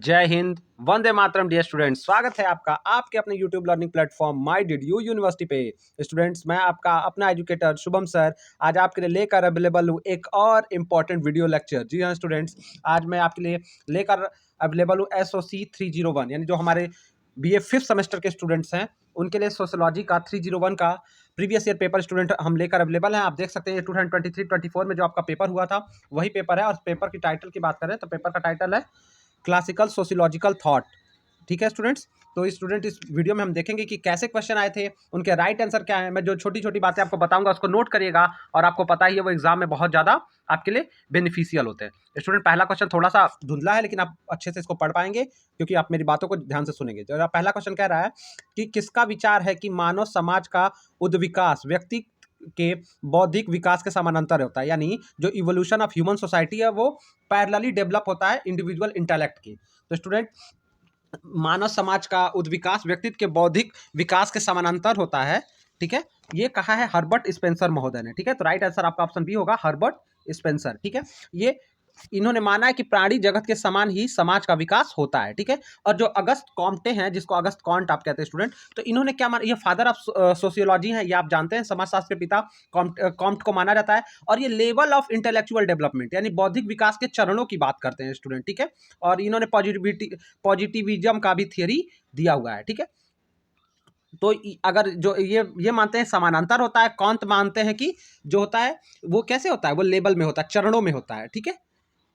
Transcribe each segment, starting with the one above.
जय Hind, Vande Mataram dear students. स्वागत है आपका आपके अपने YouTube learning platform my did U university पे। स्टूडेंट्स, मैं आपका अपना एजुकेटर शुभम सर आज आपके लिए लेकर अवेलेबल हूँ एक और इम्पॉर्टेंट वीडियो लेक्चर। जी हाँ स्टूडेंट्स, आज मैं आपके लिए लेकर अवेलेबल हूँ SOC 301, यानी जो हमारे BA 5th सेमेस्टर के स्टूडेंट्स हैं उनके लिए सोशियोलॉजी का 301 का प्रीवियस ईयर पेपर स्टूडेंट हम लेकर अवेलेबल हैं। आप देख सकते हैं 2023-24 में जो आपका पेपर हुआ था वही पेपर है। और पेपर की टाइटल की बात करें तो पेपर का टाइटल है क्लासिकल सोशियोलॉजिकल थॉट। ठीक है स्टूडेंट्स, तो स्टूडेंट इस वीडियो में हम देखेंगे कि कैसे क्वेश्चन आए थे, उनके राइट आंसर क्या है। मैं जो छोटी छोटी बातें आपको बताऊंगा उसको नोट करिएगा, और आपको पता ही है वो एग्जाम में बहुत ज़्यादा आपके लिए बेनिफिशियल होते हैं। स्टूडेंट, पहला क्वेश्चन थोड़ा सा धुंधला है लेकिन आप अच्छे से इसको पढ़ पाएंगे क्योंकि आप मेरी बातों को ध्यान से सुनेंगे। तो पहला क्वेश्चन कह रहा है कि किसका विचार है कि मानव समाज का उद्विकास व्यक्ति के बौद्धिक विकास के समानांतर होता है, यानी जो इवोल्यूशन ऑफ ह्यूमन सोसाइटी है वो पैरेलली डेवलप होता है इंडिविजुअल इंटेलेक्ट की। तो स्टूडेंट, मानव समाज का उद्विकास व्यक्तित्व के बौद्धिक विकास के समानांतर होता है। ठीक है, ये कहा है हर्बर्ट स्पेंसर महोदय ने। ठीक है, तो राइट आंसर आपका ऑप्शन बी होगा, हर्बर्ट स्पेंसर। ठीक है, ये इन्होंने माना है कि प्राणी जगत के समान ही समाज का विकास होता है। ठीक है, और जो अगस्त कॉम्टे हैं, जिसको अगस्त कॉन्ट आप कहते हैं स्टूडेंट, तो इन्होंने क्या माना, ये फादर ऑफ सोशियोलॉजी हैं, ये आप जानते हैं, समाजशास्त्र के पिता कॉम्ट को माना जाता है। और ये लेवल ऑफ इंटेलेक्चुअल डेवलपमेंट यानी बौद्धिक विकास के चरणों की बात करते हैं स्टूडेंट। ठीक है, और इन्होंने पॉजिटिविज्म का भी थियरी दिया हुआ है। ठीक है, तो अगर जो ये मानते हैं समानांतर होता है, कॉन्ट मानते हैं कि जो होता है वो कैसे होता है, वो लेवल में होता है, चरणों में होता है। ठीक है,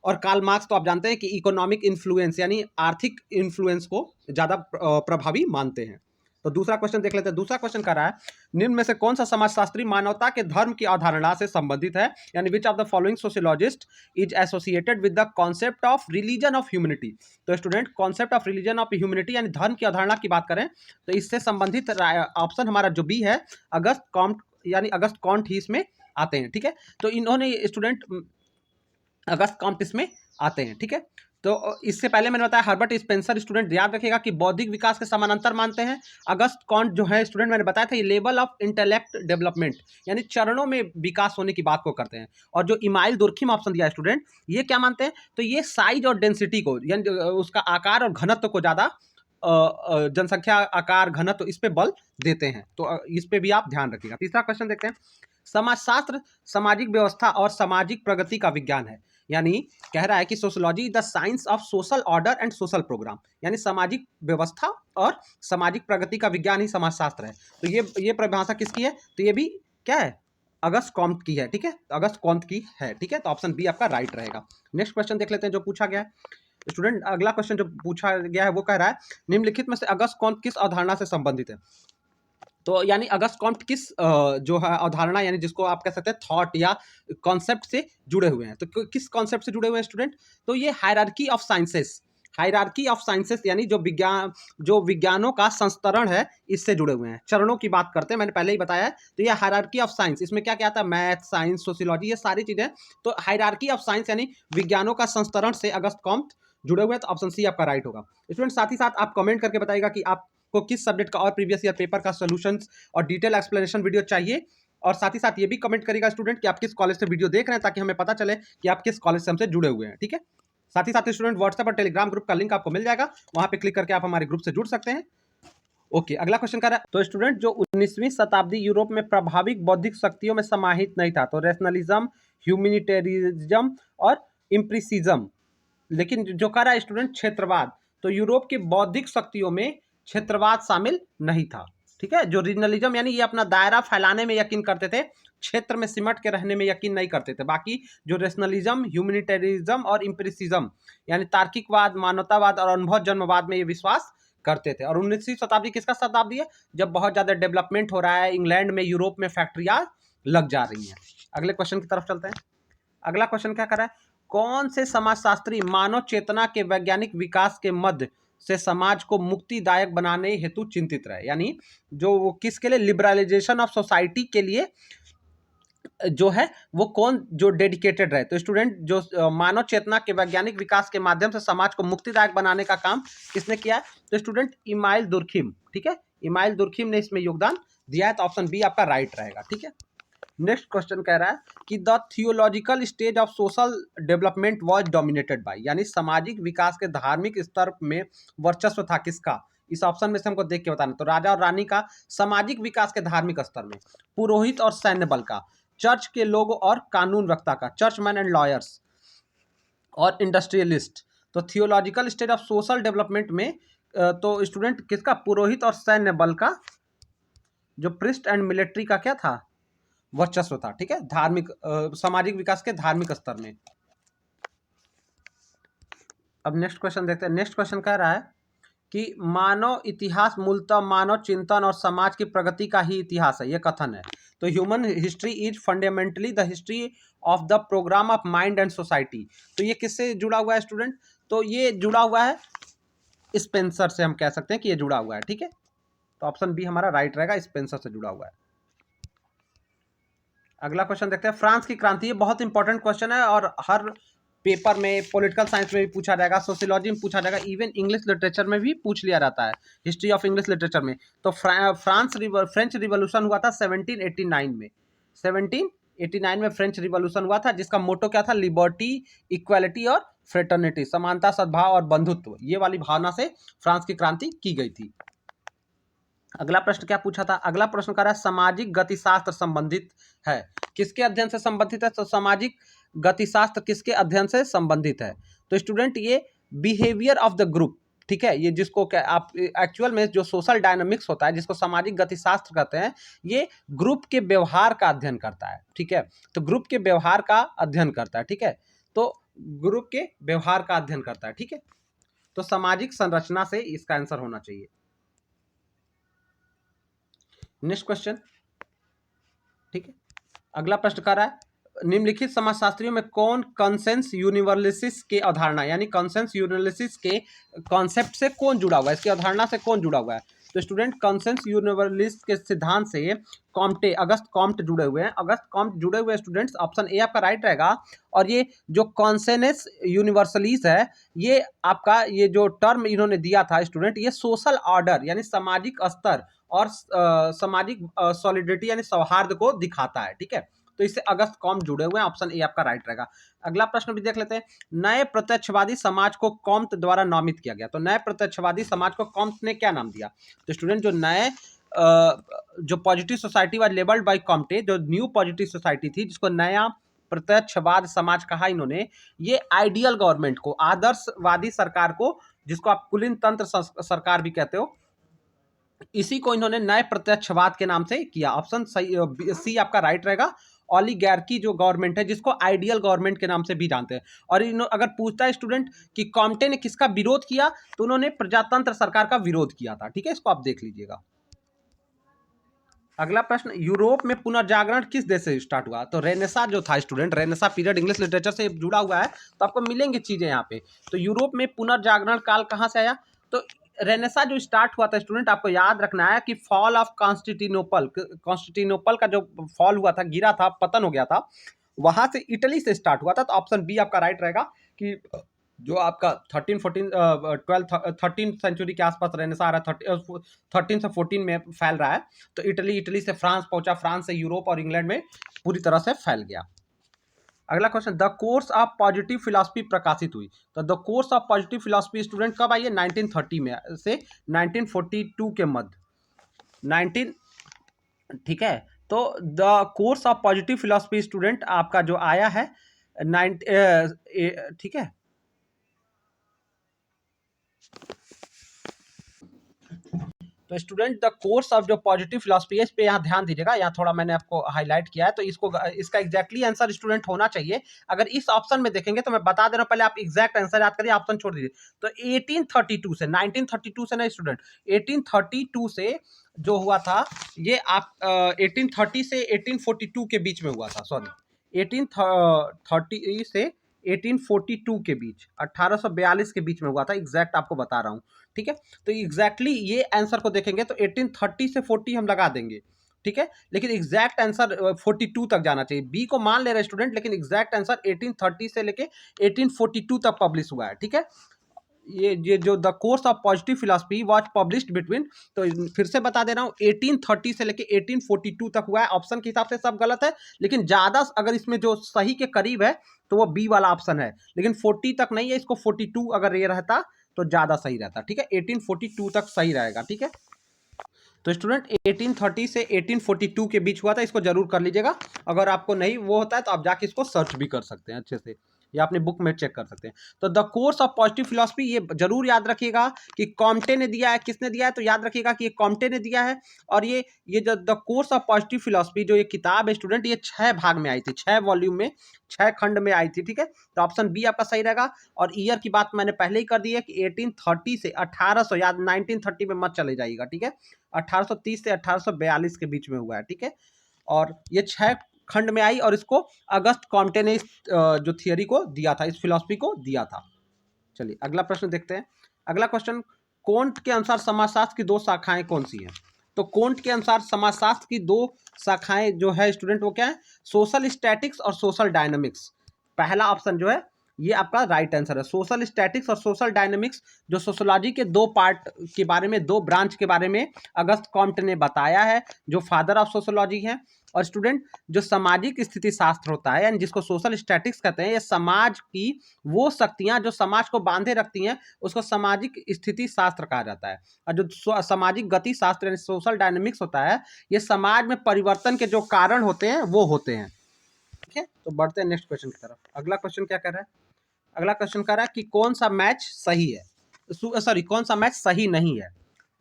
और कार्ल मार्क्स तो आप जानते हैं कि इकोनॉमिक इन्फ्लुएंस यानी आर्थिक इन्फ्लुएंस को ज़्यादा प्रभावी मानते हैं। तो दूसरा क्वेश्चन देख लेते हैं। दूसरा क्वेश्चन कर रहा है, निम्न में से कौन सा समाजशास्त्री मानवता के धर्म की अवधारणा से संबंधित है, यानी which of the following sociologist is associated with the concept of religion of humanity. तो student, concept of religion of humanity यानी धर्म की अवधारणा की बात करें तो इससे संबंधित ऑप्शन हमारा जो बी है, अगस्त कॉम्ट यानी अगस्त कॉन्ट ही इसमें आते हैं। ठीक है, तो इन्होंने स्टूडेंट अगस्त कॉम्ट इसमें आते हैं। ठीक है, तो इससे पहले मैंने बताया हर्बर्ट स्पेंसर, स्टूडेंट याद रखिएगा कि बौद्धिक विकास के समानांतर मानते हैं। अगस्त कॉन्ट जो है स्टूडेंट मैंने बताया था ये लेवल ऑफ इंटेलेक्ट डेवलपमेंट यानी चरणों में विकास होने की बात को करते हैं। और जो इमाइल दुर्खिम ऑप्शन दिया है स्टूडेंट, ये क्या मानते हैं, तो ये साइज और डेंसिटी को यानी उसका आकार और घनत्व को ज़्यादा जनसंख्या आकार घनत्व इस पे बल देते हैं। तो इस पे भी आप ध्यान रखिएगा। तीसरा क्वेश्चन देखते हैं। समाजशास्त्र सामाजिक व्यवस्था और सामाजिक प्रगति का विज्ञान है, यानी कह रहा है कि sociology the science of social order and social program, यानी सामाजिक व्यवस्था और सामाजिक प्रगति का विज्ञान ही समाजशास्त्र है। तो ये परिभाषा किसकी है, तो ये भी क्या है, अगस्त कॉम्ट की है। ठीक है, तो अगस्त कॉम्ट की है। ठीक है, तो ऑप्शन बी आपका राइट रहेगा। नेक्स्ट क्वेश्चन देख लेते हैं जो पूछा गया है स्टूडेंट। अगला क्वेश्चन जो पूछा गया है वो कह रहा है, निम्नलिखित में से अगस्त कॉम्ट किस अवधारणा से संबंधित है। तो यानी अगस्त कॉम्ट किस जो है अवधारणा यानी जिसको आप कह सकते हैं थॉट या कॉन्सेप्ट से जुड़े हुए हैं। तो किस कॉन्सेप्ट से जुड़े हुए हैं स्टूडेंट, तो ये hierarchy of sciences, hierarchy of sciences यानी जो विज्ञानों का संस्तरण है इससे जुड़े हुए हैं। चरणों की बात करते हैं, मैंने पहले ही बताया है। तो ये हायरार्की ऑफ साइंस, इसमें क्या क्या आता है, मैथ, साइंस, सोशियोलॉजी, ये सारी चीजें। तो हायरार्की ऑफ साइंस यानी विज्ञानों का संस्तरण से अगस्त कॉम्ट जुड़े हुए हैं। तो ऑप्शन सी आपका राइट होगा। स्टूडेंट, साथ ही साथ आप कमेंट करके बताइएगा कि आप को किस सब्जेक्ट का और प्रीवियस ईयर पेपर का सॉल्यूशंस और डिटेल एक्सप्लेनेशन वीडियो चाहिए। और साथ ही साथ ये भी कमेंट करिएगा स्टूडेंट कि आप किस कॉलेज से वीडियो देख रहे हैं, ताकि हमें पता चले कि आप किस कॉलेज से हमसे जुड़े हुए हैं। ठीक है, साथ ही साथ स्टूडेंट व्हाट्सएप और टेलीग्राम ग्रुप का लिंक आपको मिल जाएगा, वहां पे क्लिक करके आप हमारे ग्रुप से जुड़ सकते हैं। ओके, अगला क्वेश्चन कर रहा है। तो स्टूडेंट, जो 19वीं शताब्दी यूरोप में प्रभाविक बौद्धिक शक्तियों में समाहित नहीं था, तो रैशनलिज्म, ह्यूमैनिटेरिज्म और इम्प्रेसिज्म, लेकिन जो कह रहा है स्टूडेंट क्षेत्रवाद, तो यूरोप की बौद्धिक शक्तियों में क्षेत्रवाद शामिल नहीं था। ठीक है, जो रीजनलिज्म यानी ये अपना दायरा फैलाने में यकीन करते थे, क्षेत्र में सिमट के रहने में यकीन नहीं करते थे। बाकी जो रेशनलिज्म, ह्यूमैनिटेरिज्म और इम्प्रेसिज्म यानी तार्किकवाद, मानवतावाद और अनुभव जन्मवाद में ये विश्वास करते थे। और 19वीं शताब्दी किसका शताब्दी है, जब बहुत ज्यादा डेवलपमेंट हो रहा है, इंग्लैंड में, यूरोप में फैक्ट्रियां लग जा रही हैं। अगले क्वेश्चन की तरफ चलते हैं। अगला क्वेश्चन क्या कर रहा है, कौन से समाजशास्त्री मानव चेतना के वैज्ञानिक विकास के मध्य से समाज को मुक्तिदायक बनाने हेतु चिंतित रहे, यानी जो वो किसके लिए, लिबरलाइजेशन ऑफ सोसाइटी के लिए जो है वो कौन जो डेडिकेटेड रहे। तो स्टूडेंट, जो मानव चेतना के वैज्ञानिक विकास के माध्यम से समाज को मुक्तिदायक बनाने का काम किसने किया है, तो स्टूडेंट इमाइल दुर्खिम। ठीक है, इमाइल दुर्खिम ने इसमें योगदान दिया है। तो ऑप्शन बी आपका राइट रहेगा। ठीक है, नेक्स्ट क्वेश्चन कह रहा है कि the theological stage of social development was dominated by, यानी सामाजिक विकास के धार्मिक स्तर में वर्चस्व था किसका? इस ऑप्शन में से हमको देख के बताना। तो राजा और रानी का, सामाजिक विकास के धार्मिक स्तर में, पुरोहित और सैन्य बल का, चर्च के लोग और कानून वक्ता का, चर्चमैन एंड लॉयर्स और इंडस्ट्रियलिस्ट। तो theological stage of social development में तो स्टूडेंट किसका? पुरोहित और सैन्य बल का, जो प्रिस्ट एंड मिलिट्री का क्या था? वर्चस्व था। ठीक है, धार्मिक सामाजिक विकास के धार्मिक स्तर में। अब नेक्स्ट क्वेश्चन देखते हैं। नेक्स्ट क्वेश्चन कह रहा है कि मानव इतिहास मूलतः मानव चिंतन और समाज की प्रगति का ही इतिहास है, यह कथन है। तो human history is fundamentally the history of the program of mind and society. तो ये किससे जुड़ा हुआ है स्टूडेंट? तो ये जुड़ा हुआ है स्पेंसर से, हम कह सकते हैं कि ये जुड़ा हुआ है। ठीक है, तो ऑप्शन बी हमारा राइट रहेगा, स्पेंसर से जुड़ा हुआ है। अगला क्वेश्चन देखते हैं। फ्रांस की क्रांति, ये बहुत इंपॉर्टेंट क्वेश्चन है और हर पेपर में, पॉलिटिकल साइंस में भी पूछा जाएगा, सोशियोलॉजी में पूछा जाएगा, इवन इंग्लिश लिटरेचर में भी पूछ लिया जाता है, हिस्ट्री ऑफ इंग्लिश लिटरेचर में। तो फ्रेंच रिवॉल्यूशन हुआ था 1789 में। 1789 में फ्रेंच रिवॉल्यूशन हुआ था, जिसका मोटो क्या था? लिबर्टी, इक्वालिटी और फ्रेटर्निटी, समानता, सद्भाव और बंधुत्व। ये वाली भावना से फ्रांस की क्रांति की गई थी। अगला प्रश्न क्या पूछा था? अगला प्रश्न कर रहा है सामाजिक गतिशास्त्र संबंधित है, किसके अध्ययन से संबंधित है? तो सामाजिक गतिशास्त्र किसके अध्ययन से संबंधित है? तो स्टूडेंट ये बिहेवियर ऑफ द ग्रुप, ठीक है, ये जिसको आप एक्चुअल में जो सोशल डायनामिक्स होता है, जिसको सामाजिक गतिशास्त्र कहते हैं, ये ग्रुप के व्यवहार का अध्ययन करता है। ठीक है, तो ग्रुप के व्यवहार का अध्ययन करता है। ठीक है, तो ग्रुप के व्यवहार का अध्ययन करता है। ठीक है, तो सामाजिक संरचना से इसका आंसर होना चाहिए। Next question. ठीक है, अगला प्रश्न कर रहा है निम्नलिखित समाजशास्त्रियों में कौन कंसेंस यूनिवर्सिस के अवधारणा, यानी कंसेंस यूनिवर्सिस के कॉन्सेप्ट से कौन जुड़ा हुआ है, इसकी अवधारणा से कौन जुड़ा हुआ है? तो स्टूडेंट कंसेंस यूनिवर्सिस के सिद्धांत से कॉम्टे, अगस्त कॉम्ट जुड़े हुए हैं। अगस्त कॉम्ट जुड़े हुए स्टूडेंट्स, ऑप्शन ए आपका राइट रहेगा। और ये जो कॉन्सेनेस यूनिवर्सलिस है, ये आपका, ये जो टर्म इन्होंने दिया था स्टूडेंट, ये सोशल ऑर्डर यानी सामाजिक स्तर और सामाजिक सॉलिडिटी यानी सौहार्द को दिखाता है। ठीक है, तो इससे अगस्त कॉम्ट जुड़े हुए हैं, ऑप्शन ए आपका राइट रहेगा। अगला प्रश्न भी देख लेते हैं। नए प्रत्यक्षवादी समाज को कॉम्ट द्वारा नामित किया गया। तो नए प्रत्यक्षवादी समाज को कॉम्ट ने क्या नाम दिया? तो स्टूडेंट जो नए जो positive society was labelled by Comte, जो न्यू पॉजिटिव सोसाइटी थी, जिसको नया प्रत्यक्षवाद समाज कहा इन्होंने, ये आइडियल गवर्नमेंट को, आदर्शवादी सरकार को, जिसको आप कुलीन तंत्र सरकार भी कहते हो, इसी को इन्होंने नए प्रत्यक्षवाद के नाम से किया। ऑप्शन सही सी आपका राइट रहेगा। ओलिगार्की जो गवर्नमेंट है, जिसको आइडियल गवर्नमेंट के नाम से भी जानते हैं। और अगर पूछता है स्टूडेंट कि कॉम्टे ने किसका विरोध किया, तो उन्होंने प्रजातंत्र सरकार का विरोध किया था। ठीक है, इसको आप देख लीजिएगा। अगला प्रश्न, यूरोप में पुनर्जागरण किस देश से स्टार्ट हुआ? तो रेनेसा जो था student, Renaissance period English literature से जुड़ा हुआ है, तो आपको मिलेंगे चीजें यहाँ पे। तो यूरोप में पुनर्जागरण काल कहाँ से आया? तो रेनेसा जो स्टार्ट हुआ था स्टूडेंट, आपको याद रखना है कि फॉल ऑफ कॉन्स्टेंटिनोपल, कॉन्स्टेंटिनोपल का जो फॉल हुआ था, गिरा था, पतन हो गया था, वहां से इटली से स्टार्ट हुआ था। तो ऑप्शन बी आपका राइट रहेगा कि जो आपका 13 सेंचुरी के आसपास रेनेसा आ रहा है, 13 से 14 में फैल रहा है। तो इटली से फ्रांस पहुंचा, फ्रांस से यूरोप और इंग्लैंड में पूरी तरह से फैल गया। अगला question, the course of positive philosophy प्रकाशित हुई। तो the course of positive philosophy student कब आई है? 1930 में से 1942 के मध्य 19, ठीक है। तो the course of positive philosophy student आपका जो आया है ठीक है, तो स्टूडेंट द कोर्स ऑफ जो पॉजिटिव फिलॉसफी है, इस पे यहाँ ध्यान दीजिएगा, यहाँ थोड़ा मैंने आपको हाईलाइट किया है, तो इसका एग्जैक्टली आंसर स्टूडेंट होना चाहिए। अगर इस ऑप्शन में देखेंगे तो मैं बता दे रहा हूँ, पहले आप एग्जैक्ट आंसर याद करिए, ऑप्शन छोड़ दीजिए। तो 1832 से, 1932 से ना स्टूडेंट, 1832 से जो हुआ था, ये आप 1830 से 1842 के बीच में हुआ था, सॉरी 1830 से 1842 के बीच, 1842 के बीच में हुआ था, एग्जैक्ट आपको बता रहा हूँ। ठीक है, तो एग्जैक्टली ये आंसर को देखेंगे तो 1830 से 40 हम लगा देंगे। ठीक है, लेकिन एग्जैक्ट आंसर 42 तक जाना चाहिए। बी को मान ले रहे स्टूडेंट, लेकिन एग्जैक्ट आंसर 1830 से लेके 1842 तक पब्लिश हुआ है। ठीक है, ये जो the course of positive philosophy was published between, तो फिर से बता दे रहा हूँ, 1830 से लेके 1842 तक हुआ है। ऑप्शन के हिसाब से सब गलत है, लेकिन ज़्यादा अगर इसमें जो सही के करीब है तो वो बी वाला ऑप्शन है, लेकिन 40 तक नहीं है, इसको 42 अगर ये रहता तो ज़्यादा सही रहता। ठीक है, 1842 तक सही रहेगा। ठीक है, तो स्टूडेंट 1830 से 1842 के बीच हुआ था, इसको जरूर कर लीजिएगा। अगर आपको नहीं वो होता है तो आप जाके इसको सर्च भी कर सकते हैं अच्छे से, या अपने बुक में चेक कर सकते हैं। तो the course of positive philosophy, ये जरूर याद रखिएगा कि कॉम्टे ने दिया है। किसने दिया है? तो याद रखिएगा कि ये कॉम्टे ने दिया है। और ये जो the course of positive philosophy जो ये किताब है स्टूडेंट, ये 6 भाग में आई थी, 6 वॉल्यूम में, 6 खंड में आई थी। ठीक है, तो ऑप्शन बी आपका सही रहेगा। और ईयर की बात मैंने पहले ही कर दी है कि 1830 से 1800, याद 1930 में मत चले जाइएगा। ठीक है, 1830 से 1842 के बीच में हुआ है। ठीक है, और ये 6 खंड में आई, और इसको अगस्त कॉम्टे ने इस जो थियरी को दिया था, इस फिलॉसफी को दिया था। चलिए अगला प्रश्न देखते हैं। अगला क्वेश्चन, कोंट के अनुसार समाजशास्त्र की 2 शाखाएं कौन सी हैं? तो कोंट के अनुसार समाजशास्त्र की 2 शाखाएं जो है स्टूडेंट, वो क्या है? सोशल स्टैटिक्स और सोशल डायनामिक्स। पहला ऑप्शन जो है ये आपका राइट आंसर है, सोशल स्टैटिक्स और सोशल डायनामिक्स। जो सोशोलॉजी के 2 पार्ट के बारे में, 2 ब्रांच के बारे में अगस्त कॉम्टे ने बताया है, जो फादर ऑफ सोशोलॉजी है। और स्टूडेंट, जो सामाजिक स्थिति शास्त्र होता है, यानी जिसको सोशल स्टैटिक्स कहते हैं, ये समाज की वो शक्तियां जो समाज को बांधे रखती हैं, उसको सामाजिक स्थिति शास्त्र कहा जाता है। और जो सामाजिक गति शास्त्र यानी सोशल डायनेमिक्स होता है, ये समाज में परिवर्तन के जो कारण होते हैं वो होते हैं। ठीक है, तो बढ़ते हैं नेक्स्ट क्वेश्चन की तरफ। अगला क्वेश्चन क्या कह रहा है? अगला क्वेश्चन कह रहा है कि कौन सा मैच सही है, सॉरी कौन सा मैच सही नहीं है।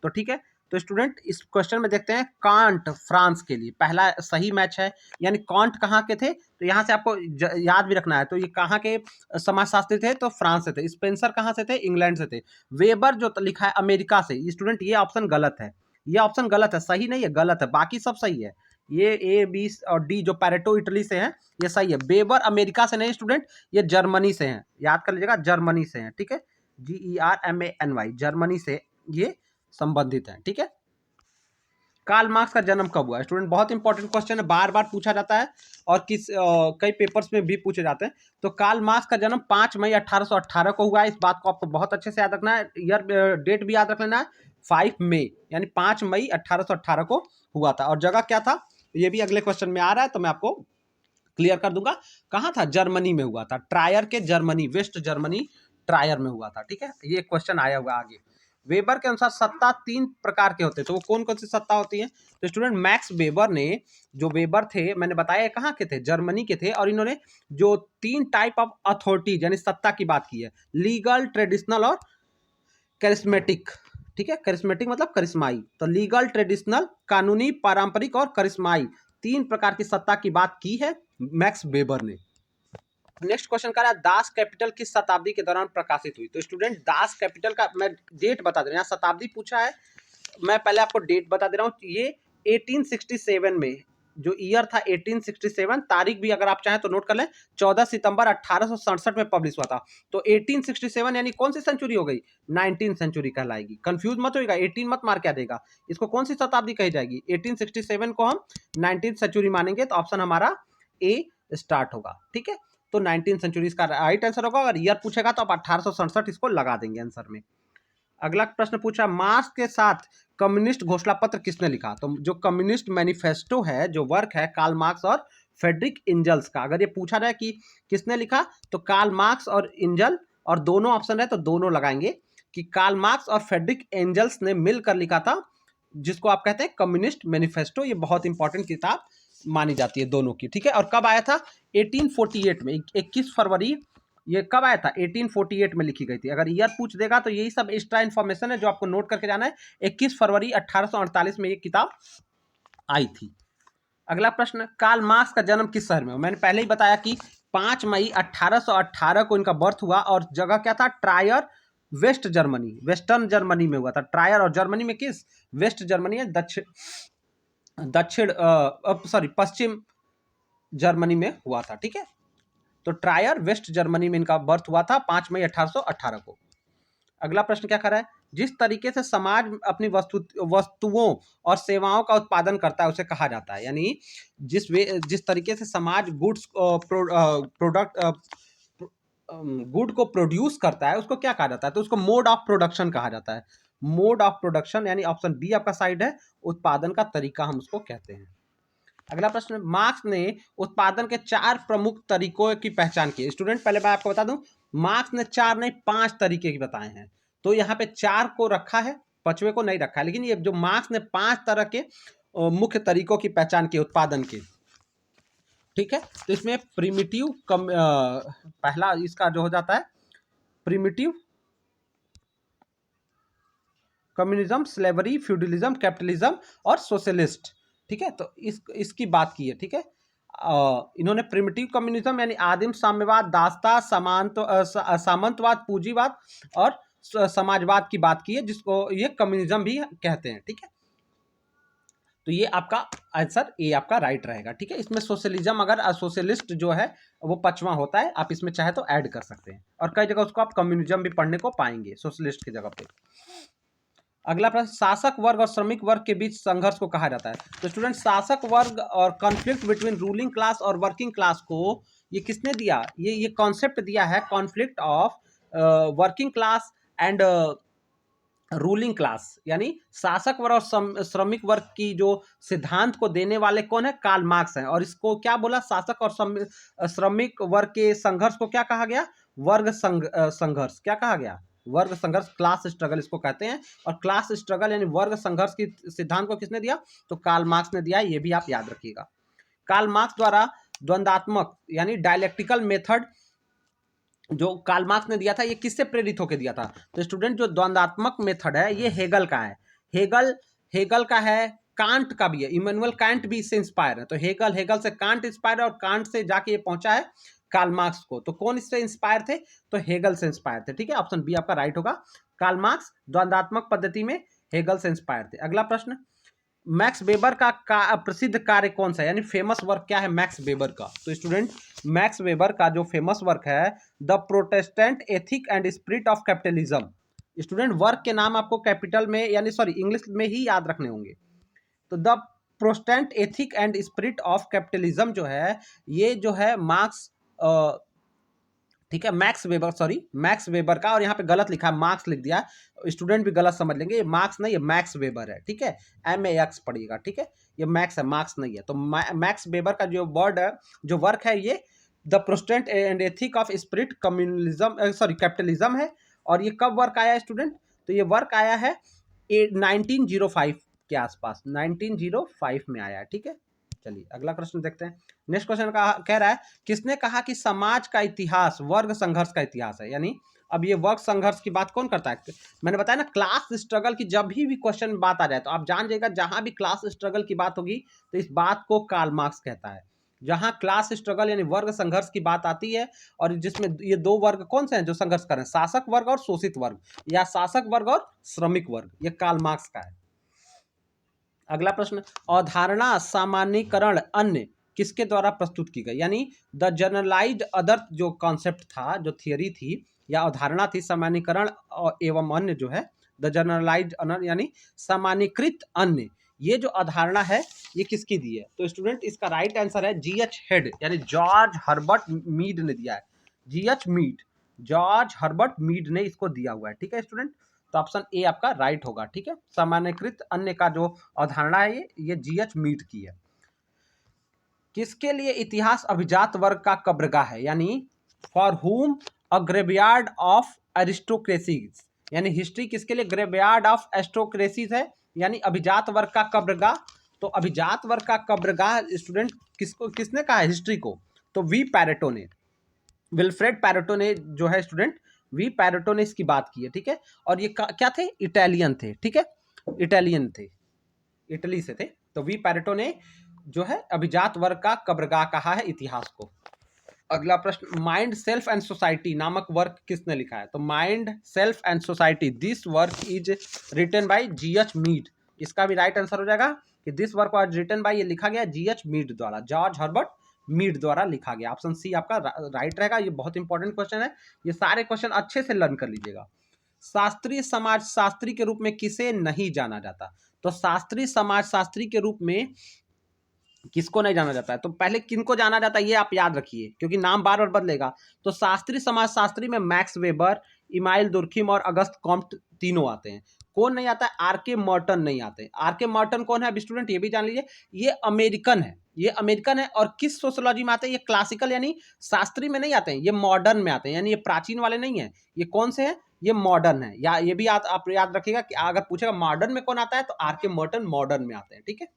तो ठीक है, तो स्टूडेंट इस क्वेश्चन में देखते हैं, कांट फ्रांस के लिए पहला सही मैच है। यानी कांट कहाँ के थे? तो यहाँ से आपको याद भी रखना है। तो ये कहाँ के समाजशास्त्री थे? तो फ्रांस से थे। स्पेंसर कहाँ से थे? इंग्लैंड से थे। वेबर जो लिखा है अमेरिका से। स्टूडेंट ये ऑप्शन गलत है, ये ऑप्शन गलत है, सही नहीं है, गलत है, बाकी सब सही है। ये ए बी और डी जो पैरेटो इटली से है ये सही है। वेबर अमेरिका से नहीं स्टूडेंट, ये जर्मनी से हैं, याद कर लीजिएगा, जर्मनी से हैं। ठीक है, GERMANY, जर्मनी से ये संबंधित हैं। ठीक है, कार्ल मार्क्स का जन्म कब हुआ? स्टूडेंट बहुत इंपॉर्टेंट क्वेश्चन है, बार बार पूछा जाता है, और कई पेपर्स में भी पूछे जाते हैं। तो कार्ल मार्क्स का जन्म 5 मई 1818 को हुआ है। इस बात को आपको बहुत अच्छे से याद रखना है, ईयर डेट भी याद रख लेना है, 5 मई, यानी 5 मई 1818 को हुआ था। और जगह क्या था ये भी अगले क्वेश्चन में आ रहा है, तो मैं आपको क्लियर कर दूंगा। कहाँ था? जर्मनी में हुआ था, ट्रायर के जर्मनी, वेस्ट जर्मनी ट्रायर में हुआ था। ठीक है, ये क्वेश्चन आया हुआ आगे। वेबर के अनुसार सत्ता 3 प्रकार के होते हैं, तो वो कौन कौन सी सत्ता होती है? तो स्टूडेंट मैक्स वेबर ने, जो वेबर थे मैंने बताया कहाँ के थे? जर्मनी के थे। और इन्होंने जो 3 टाइप ऑफ अथॉरिटी यानी सत्ता की बात की है, लीगल, ट्रेडिशनल और करिश्मेटिक। ठीक है, करिश्मेटिक मतलब करिश्माई। तो लीगल, ट्रेडिशनल, कानूनी, पारंपरिक और करिश्माई, 3 प्रकार की सत्ता की बात की है मैक्स वेबर ने। नेक्स्ट क्वेश्चन कर रहा है, दास कैपिटल किस शताब्दी के दौरान प्रकाशित हुई? तो स्टूडेंट दास कैपिटल का मैं डेट बता दे रहा हूँ, यहाँ शताब्दी पूछा है, मैं पहले आपको डेट बता दे रहा हूँ। ये 1867 में, जो ईयर था 1867, तारीख भी अगर आप चाहें तो नोट कर लें, 14 सितंबर 1867 में पब्लिश हुआ था। तो 1867 यानी कौन सी सेंचुरी हो गई? 19th सेंचुरी कहलाएगी। कंफ्यूज मत होइएगा, 18 मत मार के देगा, इसको कौन सी शताब्दी कही जाएगी? 1867 को हम 19th सेंचुरी मानेंगे, तो ऑप्शन हमारा ए स्टार्ट होगा। ठीक है, तो 19th सेंचुरी इसका राइट आंसर होगा। अगर ईयर पूछेगा तो आप 1867 इसको लगा देंगे आंसर में। अगला प्रश्न पूछा, मार्क्स के साथ कम्युनिस्ट घोषणा पत्र किसने लिखा? तो जो कम्युनिस्ट मैनिफेस्टो है, जो वर्क है कार्ल मार्क्स और फ्रेडरिक एंजल्स का, अगर ये पूछा जाए कि किसने लिखा, तो कार्ल मार्क्स और एंजल, और दोनों ऑप्शन है तो दोनों लगाएंगे कि कार्ल मार्क्स और फ्रेडरिक एंजल्स ने मिलकर लिखा था, जिसको आप कहते हैं कम्युनिस्ट मैनिफेस्टो। ये बहुत इंपॉर्टेंट किताब मानी जाती है दोनों की। ठीक है, और कब आया था? 1848 में, 21 फरवरी। ये कब आया था? 1848 में लिखी गई थी। अगर ईयर पूछ देगा तो यही सब एक्स्ट्रा इन्फॉर्मेशन है जो आपको नोट करके जाना है। 21 फरवरी 1848 में ये किताब आई थी। अगला प्रश्न, कार्ल मार्क्स का जन्म किस शहर में हुआ? मैंने पहले ही बताया कि 5 मई 1818 को इनका बर्थ हुआ, और जगह क्या था? ट्रायर, वेस्ट जर्मनी, वेस्टर्न जर्मनी में हुआ था। ट्रायर और जर्मनी में किस? वेस्ट जर्मनी है, पश्चिम जर्मनी में हुआ था। ठीक है, तो ट्रायर वेस्ट जर्मनी में इनका बर्थ हुआ था 5 मई 1818 को। अगला प्रश्न क्या कर रहा है, जिस तरीके से समाज अपनी वस्तुओं और सेवाओं का उत्पादन करता है उसे कहा जाता है। यानी जिस तरीके से समाज गुड्स प्रोडक्ट गुड को प्रोड्यूस करता है उसको क्या कहा जाता है, तो उसको मोड ऑफ प्रोडक्शन कहा जाता है। मोड ऑफ प्रोडक्शन यानी ऑप्शन बी आपका साइड है, उत्पादन का तरीका हम उसको कहते हैं। अगला प्रश्न, मार्क्स ने उत्पादन के 4 प्रमुख तरीकों की पहचान की। स्टूडेंट पहले मैं आपको बता दूं, मार्क्स ने 4 नहीं 5 तरीके की बताए हैं, तो यहाँ पे 4 को रखा है, 5वें को नहीं रखा है, लेकिन ये जो मार्क्स ने 5 तरह के मुख्य तरीकों की पहचान की उत्पादन की, ठीक है। तो इसमें प्रिमिटिव पहला इसका जो हो जाता है primitive communism, slavery, feudalism, capitalism और सोशलिस्ट, ठीक है। तो इसकी बात की है, ठीक है। इन्होंने प्रिमिटिव कम्युनिज्म यानी आदिम साम्यवाद, दासता, सामंतवाद, पूंजीवाद और समाजवाद की बात की है, जिसको ये कम्युनिज्म भी कहते हैं, ठीक है। तो ये आपका आंसर ए आपका राइट रहेगा, ठीक है। इसमें सोशलिज्म, अगर सोशलिस्ट जो है वो 5वां होता है, आप इसमें चाहे तो ऐड कर सकते हैं, और कई जगह उसको आप कम्युनिज्म भी पढ़ने को पाएंगे सोशलिस्ट की जगह पे। अगला प्रश्न, शासक वर्ग और श्रमिक वर्ग के बीच संघर्ष को कहा जाता है। तो स्टूडेंट, शासक वर्ग और कॉन्फ्लिक्ट बिटवीन रूलिंग क्लास और वर्किंग क्लास को ये किसने दिया, ये कॉन्सेप्ट दिया है, conflict of working class and ruling class, यानी शासक वर्ग और श्रमिक वर्ग की जो सिद्धांत को देने वाले कौन है, कार्ल मार्क्स हैं। और इसको क्या बोला, शासक और श्रमिक वर्ग के संघर्ष को क्या कहा गया, वर्ग संघर्ष, क्या कहा गया, वर्ग संघर्ष, क्लास स्ट्रगल इसको कहते हैं। और क्लास स्ट्रगल यानी वर्ग संघर्ष की सिद्धांत को किसने दिया, तो कार्ल मार्क्स ने दिया, ये भी आप याद रखिएगा। कार्ल मार्क्स द्वारा द्वंदात्मक यानी डायलेक्टिकल मेथड जो कार्ल मार्क्स ने दिया था, ये किससे प्रेरित होकर दिया था, तो स्टूडेंट जो द्वंदात्मक मेथड है ये हेगल का है, हेगल का है, कांट का भी है, इमैनुअल कांट भी इससे इंस्पायर है। तो हेगल से कांट इंस्पायर है और कांट से जाके ये पहुंचा है कार्ल मार्क्स को। तो कौन इससे इंस्पायर थे, तो हेगल से इंस्पायर थे, ठीक है। ऑप्शन बी आपका राइट होगा, कार्ल मार्क्स द्वंदात्मक पद्धति में हेगल से इंस्पायर थे। अगला प्रश्न, मैक्स वेबर का प्रसिद्ध कार्य कौन सा है, यानी फेमस वर्क क्या है मैक्स वेबर का, तो स्टूडेंट मैक्स वेबर का जो फेमस वर्क है, the Protestant ethic and spirit of capitalism. Student work के नाम आपको कैपिटल में यानी सॉरी इंग्लिश में ही याद रखने होंगे। तो the Protestant ethic and spirit of capitalism जो है, ये जो है मार्क्स, ठीक है, max weber, sorry max weber का, और यहाँ पे गलत लिखा है, मार्क्स लिख दिया, स्टूडेंट भी गलत समझ लेंगे, ये मार्क्स नहीं, ये मैक्स वेबर है, ठीक है, MAX पढ़िएगा, ठीक है, ये मैक्स है, मार्क्स नहीं है। तो मैक्स वेबर का जो वर्ड है, जो वर्क है, ये the Protestant and ethic of spirit communalism sorry capitalism है। और ये कब वर्क आया है स्टूडेंट, तो ये वर्क आया है 1905 के आसपास, 1905 में आया है, ठीक है। चलिए अगला प्रश्न देखते हैं। नेक्स्ट क्वेश्चन का कह रहा है, किसने कहा कि समाज का इतिहास वर्ग संघर्ष का इतिहास है, यानी अब ये वर्ग संघर्ष की बात कौन करता है, मैंने बताया ना, क्लास स्ट्रगल की जब भी क्वेश्चन बात आ जाए तो आप जान जाइएगा, जहां भी क्लास स्ट्रगल की बात होगी तो इस बात को कार्ल मार्क्स कहता है। जहां क्लास स्ट्रगल यानी वर्ग संघर्ष की बात आती है, और जिसमें ये दो वर्ग कौन से हैं जो संघर्ष कर रहे हैं, शासक वर्ग और शोषित वर्ग, या शासक वर्ग और श्रमिक वर्ग, ये कार्ल मार्क्स का है। अगला प्रश्न, अवधारणा सामान्यीकरण अन्य किसके द्वारा प्रस्तुत की गई, यानी द जनरलाइज्ड अदर जो कॉन्सेप्ट था, जो थियरी थी या अवधारणा थी, सामान्यीकरण एवं अन्य जो है, द जनरलाइज्ड अन्य यानी सामान्यीकृत अन्य, ये जो अवधारणा है ये किसकी दी है, तो स्टूडेंट इसका राइट आंसर है GH हेड यानी जॉर्ज हर्बर्ट मीड ने दिया है, GH Mead, George Herbert Mead ने इसको दिया हुआ है, ठीक है स्टूडेंट। तो ऑप्शन ए आपका राइट होगा, ठीक है। सामान्यकृत अन्य का जो अवधारणा है ये GH मीड की है। किसके लिए इतिहास अभिजात वर्ग का कब्रगाह है, यानी फॉर हुम अ ग्रेवयार्ड ऑफ एरिस्टोक्रेसीज, यानी हिस्ट्री किसके लिए ग्रेवयार्ड ऑफ एरिस्टोक्रेसीज है, यानी अभिजात वर्ग का कब्रगाह। तो अभिजात वर्ग का कब्रगाह स्टूडेंट किसने कहा है हिस्ट्री को, तो वी पैरेटो ने, विल्फ्रेड पैरेटो ने जो है स्टूडेंट, वी पैरेटो ने इसकी बात की है, ठीक है। और ये क्या थे, इटालियन थे, ठीक है, इटालियन थे, इटली से थे। तो वी पैरेटो ने जो है अभिजात वर्ग का कब्रगाह कहा है इतिहास को। अगला प्रश्न, माइंड सेल्फ एंड सोसाइटी नामक वर्क किसने लिखा है, तो mind self and society, this work is written by GH Mead, इसका भी राइट आंसर हो जाएगा कि this work was written by, ये लिखा गया GH मीड द्वारा, जॉर्ज हर्बर्ट मीड द्वारा लिखा गया। ऑप्शन सी आपका राइट रहेगा। ये बहुत इंपॉर्टेंट क्वेश्चन है, ये सारे क्वेश्चन अच्छे से लर्न कर लीजिएगा। शास्त्रीय समाज शास्त्री के रूप में किसे नहीं जाना जाता, तो शास्त्रीय समाज शास्त्री के रूप में किसको नहीं जाना जाता है? तो पहले किनको जाना जाता है ये आप याद रखिए, क्योंकि नाम बार बार बदलेगा। तो शास्त्रीय समाजशास्त्री में मैक्स वेबर, इमाइल दुर्खिम और अगस्त कॉम्ट तीनों आते हैं। कौन नहीं आता है? आर के मर्टन नहीं आते। आर के मर्टन कौन है अब स्टूडेंट, ये भी जान लीजिए। ये अमेरिकन है, ये अमेरिकन है। और किस सोशियोलॉजी में आते हैं? ये क्लासिकल यानी शास्त्रीय में नहीं आते हैं, ये मॉडर्न में आते हैं, यानी ये प्राचीन वाले नहीं है। ये कौन से हैं? ये मॉडर्न है। या ये भी आप याद रखिएगा कि अगर पूछेगा मॉडर्न में कौन आता है, तो आर के मर्टन मॉडर्न में आते हैं। ठीक है,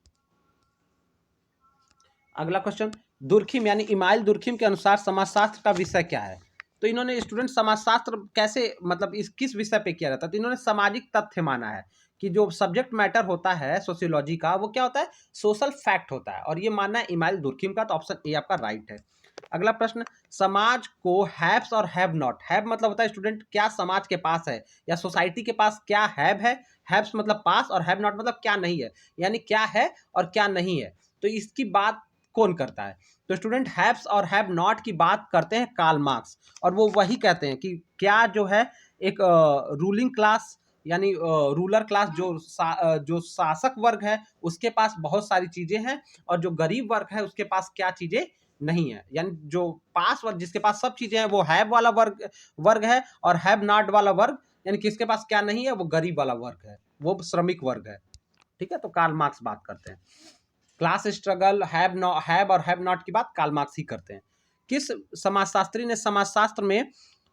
अगला क्वेश्चन, दुर्खिम यानी इमाइल दुर्खिम के अनुसार समाजशास्त्र का विषय क्या है? तो इन्होंने स्टूडेंट समाजशास्त्र कैसे, मतलब इस किस विषय पे किया जाता है? तो इन्होंने सामाजिक तथ्य माना है कि जो सब्जेक्ट मैटर होता है सोशियोलॉजी का, वो क्या होता है? सोशल फैक्ट होता है। और ये मानना है इमाइल दुर्खिम का। तो ऑप्शन ए आपका राइट है। अगला प्रश्न, समाज को हैव्स और हैव नॉट, हैव मतलब होता है स्टूडेंट क्या समाज के पास है या सोसाइटी के पास क्या हैव है, हैव्स मतलब पास, और हैव नॉट मतलब क्या नहीं है, यानी क्या है और क्या नहीं है। तो इसकी बात कौन करता है? तो स्टूडेंट हैव्स और हैव नॉट की बात करते हैं कार्ल मार्क्स। और वो वही कहते हैं कि क्या जो है एक रूलिंग क्लास यानी रूलर क्लास जो शासक वर्ग है उसके पास बहुत सारी चीजें हैं, और जो गरीब वर्ग है उसके पास क्या चीजें नहीं है। यानी जो पास वर्ग जिसके पास सब चीजें हैं वो हैव वाला वर्ग वर्ग है, और हैव नॉट वाला वर्ग यानी किसके पास क्या नहीं है, वो गरीब वाला वर्ग है, वो श्रमिक वर्ग है। ठीक है, तो कार्ल मार्क्स बात करते हैं। क्लास स्ट्रगल, हैव और हैव नॉट की बात कार्ल मार्क्स ही करते हैं। किस समाजशास्त्री ने समाजशास्त्र में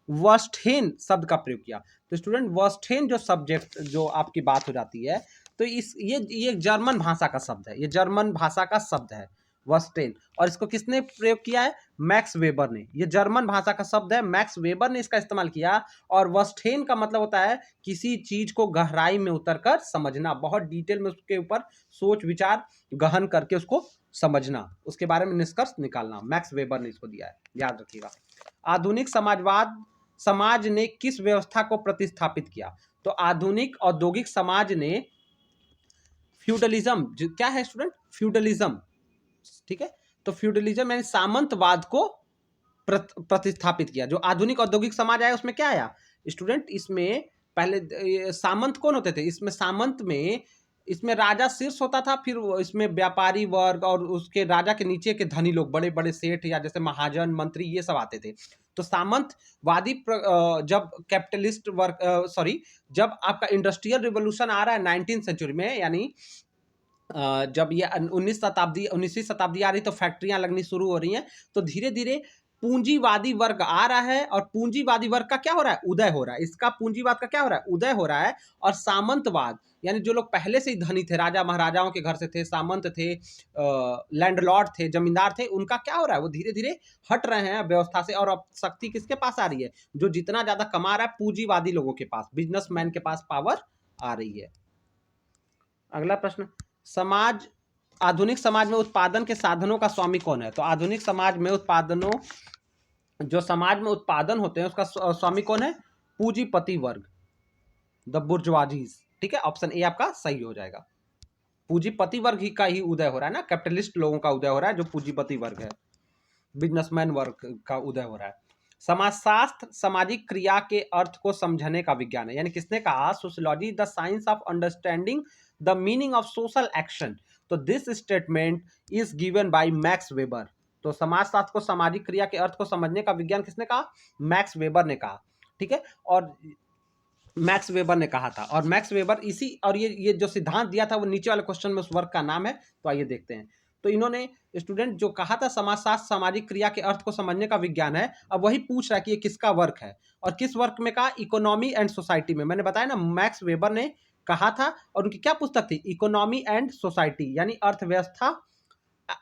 वर्स्टहेन शब्द का प्रयोग किया? तो स्टूडेंट वर्स्टहेन जो सब्जेक्ट जो आपकी बात हो जाती है, तो इस ये जर्मन भाषा का शब्द है, ये जर्मन भाषा का शब्द है वर्स्टेन। और इसको किसने प्रयोग किया है? मैक्स वेबर ने। ये जर्मन भाषा का शब्द है, मैक्स वेबर ने इसका इस्तेमाल किया। और वर्स्टेन का मतलब होता है किसी चीज को गहराई में उतरकर समझना, बहुत डिटेल में उसके ऊपर सोच विचार गहन करके उसको समझना, उसके बारे में निष्कर्ष निकालना। मैक्स वेबर ने इसको दिया है, याद रखिएगा। आधुनिक समाजवाद समाज ने किस व्यवस्था को प्रतिस्थापित किया? तो आधुनिक औद्योगिक समाज ने फ्यूडलिज्म, क्या है स्टूडेंट? फ्यूडलिज्म। ठीक है, तो फ्यूडलिज्म यानी सामंतवाद को प्रतिस्थापित किया। जो आधुनिक औद्योगिक समाज आया उसमें क्या आया स्टूडेंट? इसमें पहले सामंत कौन होते थे? इसमें सामंत में इसमें राजा शीर्ष होता था, फिर इसमें व्यापारी वर्ग और उसके राजा के नीचे के धनी लोग, बड़े बड़े सेठ या जैसे महाजन मंत्री, ये सब आते थे। तो सामंतवादी जब कैपिटलिस्ट वर्ग जब आपका इंडस्ट्रियल रिवोल्यूशन आ रहा है 19th सेंचुरी में, यानी जब ये 19वीं शताब्दी आ रही, तो फैक्ट्रियां लगनी शुरू हो रही हैं, तो धीरे धीरे पूंजीवादी वर्ग आ रहा है, और पूंजीवादी वर्ग का क्या हो रहा है? उदय हो रहा है। इसका पूंजीवाद का क्या हो रहा है? उदय हो रहा है। और सामंतवाद यानी जो लोग पहले से ही धनी थे, राजा महाराजाओं के घर से थे, सामंत थे, लैंडलॉर्ड थे, जमींदार थे, उनका क्या हो रहा है? वो धीरे धीरे हट रहे हैं व्यवस्था से। और अब शक्ति किसके पास आ रही है? जो जितना ज्यादा कमा रहा है, पूंजीवादी लोगों के पास, बिजनेसमैन के पास पावर आ रही है। अगला प्रश्न, समाज आधुनिक समाज में उत्पादन के साधनों का स्वामी कौन है? तो आधुनिक समाज में उत्पादनों जो समाज में उत्पादन होते हैं उसका स्वामी कौन है? पूंजीपति वर्ग, द बुर्जुआजीज। ठीक है, ऑप्शन ए आपका सही हो जाएगा। पूंजीपति वर्ग ही का ही उदय हो रहा है ना, कैपिटलिस्ट लोगों का उदय हो रहा है, जो पूंजीपति वर्ग है, बिजनेसमैन वर्ग का उदय हो रहा है। समाजशास्त्र सामाजिक क्रिया के अर्थ को समझने का विज्ञान है, यानी किसने कहा? Sociology the science of understanding the meaning of social action. तो this statement is given by Max Weber. तो समाजशास्त्र को सामाजिक क्रिया के अर्थ को समझने का विज्ञान किसने कहा? मैक्स वेबर ने कहा। ठीक है, और मैक्स वेबर ने कहा था। और मैक्स वेबर इसी, और ये जो सिद्धांत दिया था वो नीचे वाले क्वेश्चन में उस वर्क का नाम है, तो आइए देखते हैं। तो इन्होंने स्टूडेंट जो कहा था समाजशास्त्र सामाजिक क्रिया के अर्थ को समझने का विज्ञान है, अब वही पूछ रहा है कि ये किसका वर्क है, और किस वर्क में कहा? इकोनॉमी एंड सोसाइटी में। मैंने बताया ना, मैक्स वेबर ने कहा था, और उनकी क्या पुस्तक थी? इकोनॉमी एंड सोसाइटी, यानी अर्थव्यवस्था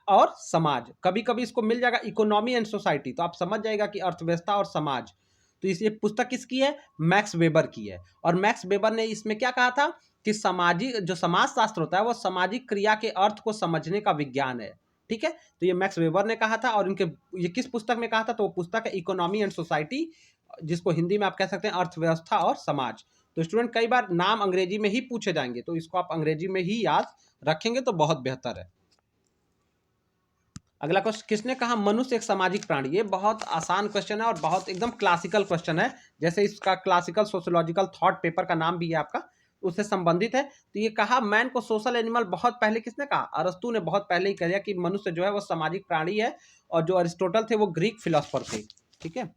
और समाज। कभी कभी इसको मिल जाएगा इकोनॉमी एंड सोसाइटी, तो आप समझ जाएगा कि अर्थव्यवस्था और समाज। तो इस ये पुस्तक किसकी है? मैक्स वेबर की है। और मैक्स वेबर ने इसमें क्या कहा था कि सामाजिक जो समाजशास्त्र होता है वो सामाजिक क्रिया के अर्थ को समझने का विज्ञान है। ठीक है, तो ये मैक्स वेबर ने कहा था। और इनके ये किस पुस्तक में कहा था? तो वो पुस्तक है इकोनॉमी एंड सोसाइटी, जिसको हिंदी में आप कह सकते हैं अर्थव्यवस्था और समाज। तो स्टूडेंट कई बार नाम अंग्रेजी में ही पूछे जाएंगे, तो इसको आप अंग्रेजी में ही याद रखेंगे तो बहुत बेहतर है। अगला क्वेश्चन, किसने कहा मनुष्य एक सामाजिक प्राणी? ये बहुत आसान क्वेश्चन है और बहुत एकदम क्लासिकल क्वेश्चन है, जैसे इसका क्लासिकल सोशियोलॉजिकल थॉट पेपर का नाम भी है आपका। उससे संबंधित है। तो ये कहा मैन को सोशल एनिमल बहुत पहले किसने कहा? अरस्तु ने बहुत पहले ही कह दिया कि मनुष्य जो है वो सामाजिक प्राणी है, और जो अरिस्टोटल थे वो ग्रीक फिलोसफर थे। ठीक है,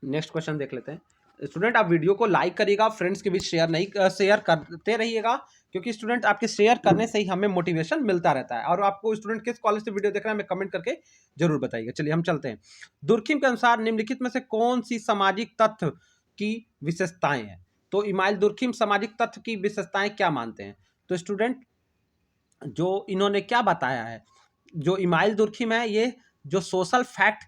नेक्स्ट क्वेश्चन देख लेते हैं। स्टूडेंट आप वीडियो को लाइक करिएगा, फ्रेंड्स के बीच शेयर करते रहिएगा, क्योंकि स्टूडेंट आपके शेयर करने से ही हमें मोटिवेशन मिलता रहता है। और आपको स्टूडेंट किस कॉलेज से वीडियो देख रहे हैं हमें कमेंट करके जरूर बताइएगा। चलिए हम चलते हैं। दुर्खिम के अनुसार निम्नलिखित में से कौन सी सामाजिक तत्व की विशेषताएं हैं? तो इमाइल दुर्खिम सामाजिक तत्व की विशेषताएं क्या मानते हैं? तो स्टूडेंट जो इन्होंने क्या बताया है, जो इमाइल दुर्खिम है, ये जो सोशल फैक्ट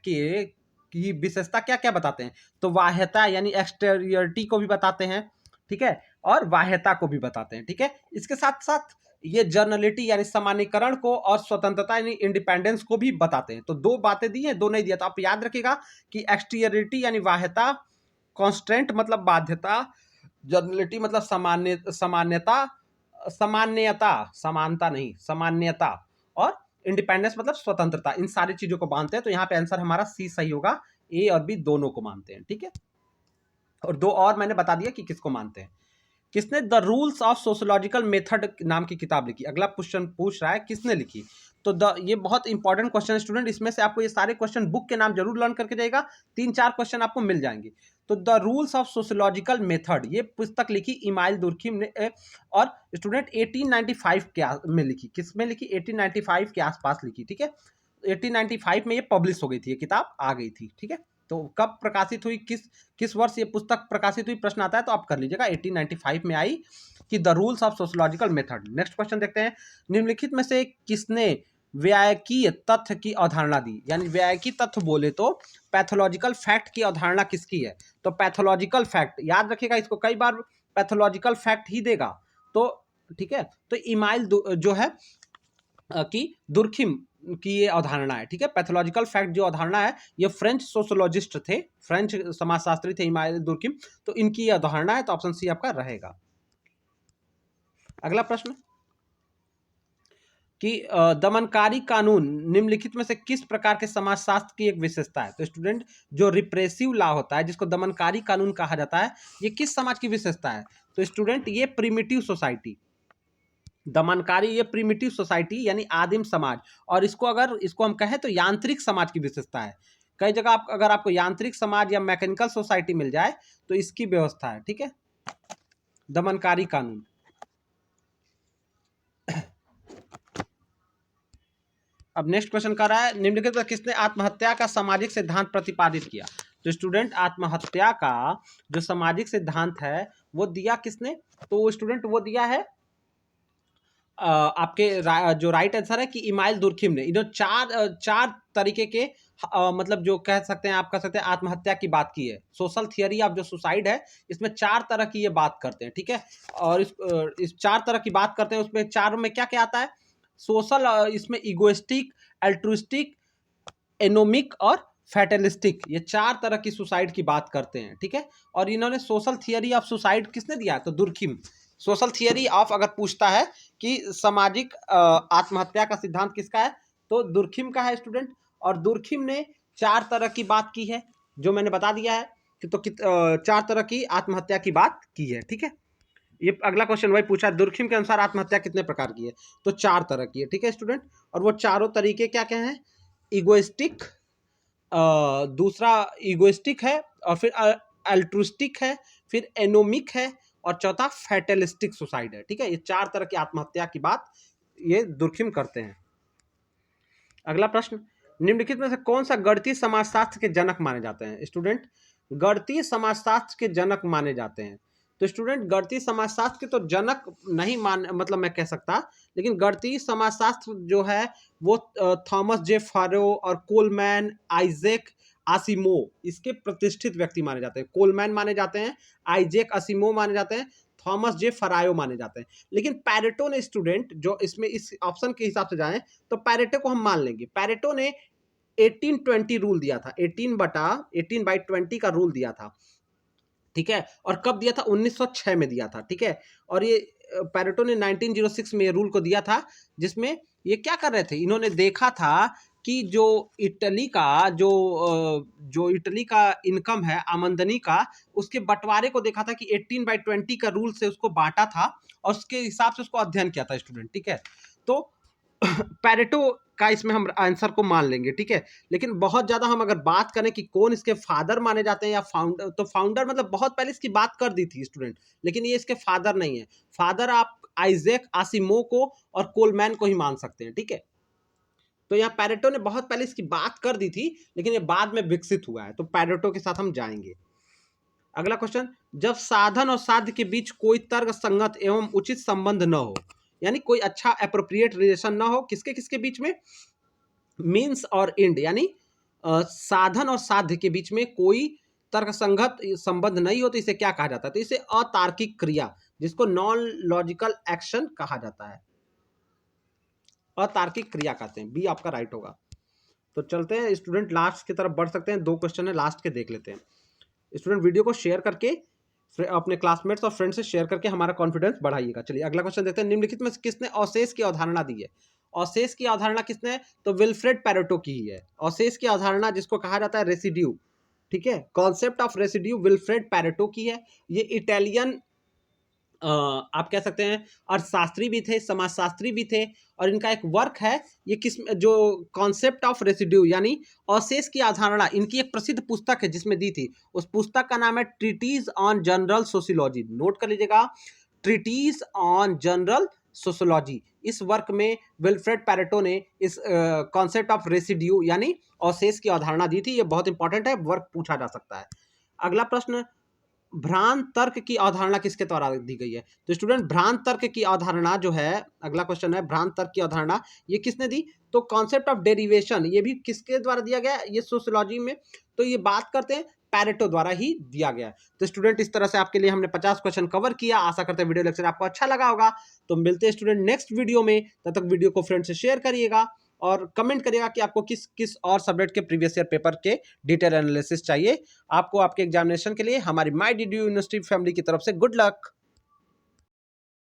की विशेषता क्या क्या बताते हैं? तो बाह्यता यानी एक्सटेरियरिटी को भी बताते हैं, ठीक है, और बाह्यता को भी बताते हैं। ठीक है, इसके साथ साथ ये जर्नलिटी यानी सामान्यकरण को और स्वतंत्रता यानी इंडिपेंडेंस को भी बताते हैं। तो दो बातें दी हैं, दो नहीं दिया। तो आप याद रखिएगा कि एक्सटीरियरिटी यानी बाह्यता, कॉन्स्टेंट मतलब बाध्यता, जर्नलिटी मतलब सामान्यता, समानता नहीं, सामान्यता, और इंडिपेंडेंस मतलब स्वतंत्रता। इन सारी चीजों को मानते हैं। तो यहाँ पे आंसर हमारा सी सही होगा, ए और बी दोनों को मानते हैं। ठीक है, और दो और मैंने बता दिया कि किसको मानते हैं। किसने the rules of sociological method नाम की किताब लिखी? अगला क्वेश्चन पूछ रहा है किसने लिखी। तो ये बहुत इंपॉर्टेंट क्वेश्चन है स्टूडेंट, इसमें से आपको ये सारे क्वेश्चन बुक के नाम जरूर लर्न करके जाएगा। 3-4 क्वेश्चन आपको मिल जाएंगे। तो the rules of sociological method ये पुस्तक लिखी इमाइल दुर्खिम ने, और स्टूडेंट 1895 के में लिखी। किस में लिखी? 1895 के आसपास लिखी। ठीक है, 1895 में ये पब्लिश हो गई थी, ये किताब आ गई थी। ठीक है, तो कब प्रकाशित हुई, किस वर्ष ये पुस्तक प्रकाशित हुई, प्रश्न आता है तो आप कर लीजिएगा। 1895 में आई कि the rules of sociological method. Next question देखते हैं। निम्नलिखित में से किसने व्यायकीय तथ्य की अवधारणा दी? यानी व्यायकीय तथ्य बोले तो पैथोलॉजिकल फैक्ट की अवधारणा किसकी है? तो पैथोलॉजिकल फैक्ट याद रखिएगा, इसको कई बार पैथोलॉजिकल फैक्ट ही देगा। तो ठीक है, तो इमाइल जो है कि दुर्खिम की ये अवधारणा है। ठीक है, पैथोलॉजिकल फैक्ट जो अवधारणा है, ये फ्रेंच सोशोलॉजिस्ट थे, फ्रेंच समाजशास्त्री थे इमाइल दुर्खिम। तो इनकी ये अवधारणा है, तो ऑप्शन सी आपका रहेगा। अगला प्रश्न कि दमनकारी कानून निम्नलिखित में से किस प्रकार के समाजशास्त्र की एक विशेषता है? तो स्टूडेंट जो रिप्रेसिव लॉ होता है, जिसको दमनकारी कानून कहा जाता है, ये किस समाज की विशेषता है? तो स्टूडेंट ये प्रिमिटिव सोसाइटी, दमनकारी ये प्रिमिटिव सोसाइटी यानी आदिम समाज, और इसको हम कहें तो यांत्रिक समाज की विशेषता है। कई जगह अगर आपको यांत्रिक समाज या मैकेनिकल सोसाइटी मिल जाए तो इसकी व्यवस्था है। ठीक है, दमनकारी कानून। अब नेक्स्ट क्वेश्चन कर रहा है, निम्नलिखित में किसने आत्महत्या का सामाजिक सिद्धांत प्रतिपादित किया? तो स्टूडेंट आत्महत्या का जो सामाजिक सिद्धांत है वो दिया किसने? तो स्टूडेंट वो दिया है आपके जो राइट आंसर है कि इमाइल दुर्खिम ने। इन्होंने चार तरीके के मतलब जो कह सकते हैं, आप कह सकते हैं आत्महत्या की बात की है। सोशल थियरी ऑफ जो सुसाइड है, इसमें 4 तरह की ये बात करते हैं। ठीक है, और इस 4 तरह की बात करते हैं, उसमें चारों में क्या क्या आता है? सोशल, इसमें इगोइस्टिक, अल्ट्रुइस्टिक, एनोमिक और फैटलिस्टिक, ये 4 तरह की सुसाइड की बात करते हैं। ठीक है, और इन्होंने सोशल थियरी ऑफ सुसाइड किसने दिया है? तो दुर्खिम। सोशल थियरी ऑफ अगर पूछता है कि सामाजिक आत्महत्या का सिद्धांत किसका है, तो दुर्खिम का है स्टूडेंट। और दुर्खिम ने 4 तरह की बात की है, जो मैंने बता दिया है कि 4 तरह की आत्महत्या की बात की है। ठीक है, ये अगला क्वेश्चन वही पूछा, दुर्खिम के अनुसार आत्महत्या कितने प्रकार की है? तो 4 तरह की है। ठीक है स्टूडेंट, और वो चारों तरीके क्या क्या हैं? इगोइस्टिक, दूसरा इगोइस्टिक है, और फिर अल्ट्रुइस्टिक है, फिर एनोमिक है, और चौथा फैटलिस्टिक सुसाइड है। ठीक है, ये 4 तरह की आत्महत्या की बात ये दुर्खिम करते हैं। अगला प्रश्न, निम्नलिखित में से कौन सा गणितीय समाजशास्त्र के जनक माने जाते हैं? स्टूडेंट गणितीय समाजशास्त्र के जनक माने जाते हैं। तो स्टूडेंट गणितीय समाजशास्त्र के तो जनक नहीं मतलब मैं कह सकता, लेकिन गणितीय समाजशास्त्र जो है वो थॉमस जे फारो और कोलमैन, आइजैक आसिमो इसके प्रतिष्ठित व्यक्ति माने जाते हैं। कोलमैन माने जाते हैं, आइजैक आसिमो माने जाते हैं, थॉमस जे फरायो माने जाते हैं। लेकिन पैरेटो ने स्टूडेंट, जो इसमें इस ऑप्शन के हिसाब से जाएं तो पैरेटो को हम मान लेंगे। पैरेटो ने 18-20 रूल दिया था, 18/20 का रूल दिया था। ठीक है, और कब दिया था? 1906 में दिया था। ठीक है, और ये पैरेटो ने 1906 में ये रूल को दिया था, जिसमें ये क्या कर रहे थे, इन्होंने देखा था कि जो इटली का इनकम है, आमदनी का, उसके बंटवारे को देखा था कि 18/20 का रूल से उसको बांटा था और उसके हिसाब से उसको अध्ययन किया था स्टूडेंट, ठीक है। तो पैरेटो का इसमें हम आंसर को मान लेंगे, ठीक है। लेकिन बहुत ज्यादा हम अगर बात करें कि कौन इसके फादर माने जाते हैं या फाउंडर, तो फाउंडर मतलब बहुत पहले इसकी बात कर दी थी स्टूडेंट, लेकिन ये इसके फादर नहीं है। फादर आप आइजैक आसिमो को और कोलमैन को ही मान सकते हैं, ठीक है। तो यहाँ पैरेटो ने बहुत पहले इसकी बात कर दी थी, लेकिन ये बाद में विकसित हुआ है, तो पैरेटो के साथ हम जाएंगे। अगला क्वेश्चन, जब साधन और साध्य के बीच कोई तर्क संगत एवं उचित संबंध न हो, यानी कोई अच्छा एप्रोप्रिएट रिलेशन ना हो, किसके किसके बीच में, मीन्स और एंड, यानी साधन और साध्य के बीच में कोई तर्क संगत संबंध नहीं हो, तो इसे क्या कहा जाता है, तो इसे अतार्किक क्रिया, जिसको नॉन लॉजिकल एक्शन कहा जाता है, अतार्किक क्रिया कहते हैं। बी आपका राइट होगा। तो चलते हैं स्टूडेंट, लास्ट की तरफ बढ़ सकते हैं। 2 क्वेश्चन है, लास्ट के देख लेते हैं। स्टूडेंट वीडियो को शेयर करके अपने क्लासमेट्स और फ्रेंड्स से शेयर करके हमारा कॉन्फिडेंस बढ़ाइएगा। चलिए अगला क्वेश्चन देखते हैं। निम्नलिखित में किसने अवशेष की अवधारणा दी है? अवशेष की अवधारणा किसने, तो विल्फ्रेड पैरेटो की ही है। अवशेष की अवधारणा जिसको कहा जाता है रेसिड्यू, ठीक है, concept of residue Wilfred Pareto की है। ये इटालियन आप कह सकते हैं अर्थशास्त्री भी थे, समाजशास्त्री भी थे, और इनका एक वर्क है ये किस जो कॉन्सेप्ट ऑफ रेसिड्यू यानी अवशेष की अवधारणा, इनकी एक प्रसिद्ध पुस्तक है जिसमें दी थी। उस पुस्तक का नाम है treatise on general sociology. Note कर लीजिएगा, ट्रीटीज ऑन जनरल सोशियोलॉजी। इस वर्क में विल्फ्रेड पैरेटो ने इस कॉन्सेप्ट ऑफ रेसिड्यू यानी अवशेष की अवधारणा दी थी। ये बहुत इंपॉर्टेंट है, वर्क पूछा जा सकता है। अगला प्रश्न, भ्रांत तर्क की अवधारणा किसके द्वारा दी गई है? तो स्टूडेंट भ्रांत तर्क की अवधारणा जो है, अगला क्वेश्चन है, भ्रांत तर्क की अवधारणा ये किसने दी? तो कॉन्सेप्ट ऑफ डेरिवेशन, ये भी किसके द्वारा दिया गया है? ये सोशियोलॉजी में, तो ये बात करते हैं पैरेटो द्वारा ही दिया गया है। तो स्टूडेंट इस तरह से आपके लिए हमने 50 क्वेश्चन कवर किया। आशा करते हैं वीडियो लेक्चर आपको अच्छा लगा होगा। तो मिलते हैं स्टूडेंट नेक्स्ट वीडियो में, तब तक वीडियो को फ्रेंड से शेयर करिएगा और कमेंट करिएगा कि आपको किस किस और सब्जेक्ट के प्रीवियस ईयर पेपर के डिटेल एनालिसिस चाहिए। आपको आपके एग्जामिनेशन के लिए हमारी माय डिड यूनिवर्सिटी फैमिली की तरफ से गुड लक।